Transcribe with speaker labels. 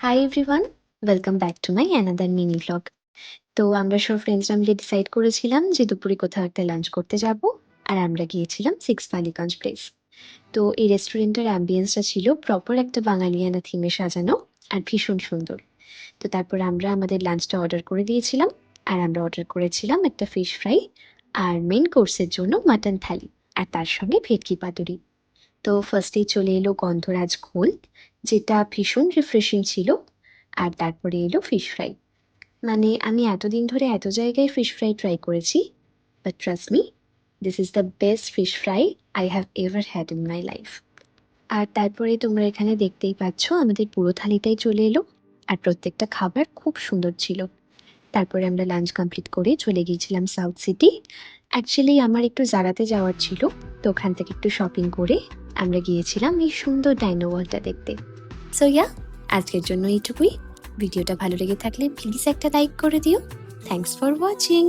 Speaker 1: Hi everyone, welcome back to my another mini vlog. তো আমরা সব ফ্রেন্ডসরা মিলে ডিসাইড করেছিলাম যে দুপুরে কোথাও একটা লাঞ্চ করতে যাব, আর আমরা গিয়েছিলাম সিক্স বালিগঞ্জ প্লেস। তো এই রেস্টুরেন্টের অ্যাম্বিয়েন্সটা ছিল প্রপার একটা বাঙালিয়ানা থিমে সাজানো আর ভীষণ সুন্দর। তো তারপর আমরা আমাদের লাঞ্চটা অর্ডার করে দিয়েছিলাম, আর আমরা অর্ডার করেছিলাম একটা ফিশ ফ্রাই আর মেন কোর্সের জন্য মাটন থালি, আর তার সঙ্গে ভেটকি পাতুরি। তো ফার্স্টেই চলে এলো গন্ধরাজ ঘোল, যেটা ভীষণ রিফ্রেশিং ছিল। আর তারপরে এলো ফিশ ফ্রাই। মানে আমি এতদিন ধরে এত জায়গায় ফিশ ফ্রাই ট্রাই করেছি, but trust me, this is the best fish fry I have ever had in my life. আর তারপরে তোমরা এখানে দেখতেই পাচ্ছ আমাদের পুরো থালিটাই চলে এলো, আর প্রত্যেকটা খাবার খুব সুন্দর ছিল। তারপরে আমরা লাঞ্চ কমপ্লিট করে চলে গিয়েছিলাম সাউথ সিটি। অ্যাকচুয়ালি আমার একটু জারাতে যাওয়ার ছিল, তো ওখান থেকে একটু শপিং করে আমরা গিয়েছিলাম এই সুন্দর ডাইনো ওয়ালটা দেখতে। সো ইয়া, আজকের জন্য এইটুকুই। ভিডিওটা ভালো লেগে থাকলে প্লিজ একটা লাইক করে দিও। Thanks for watching.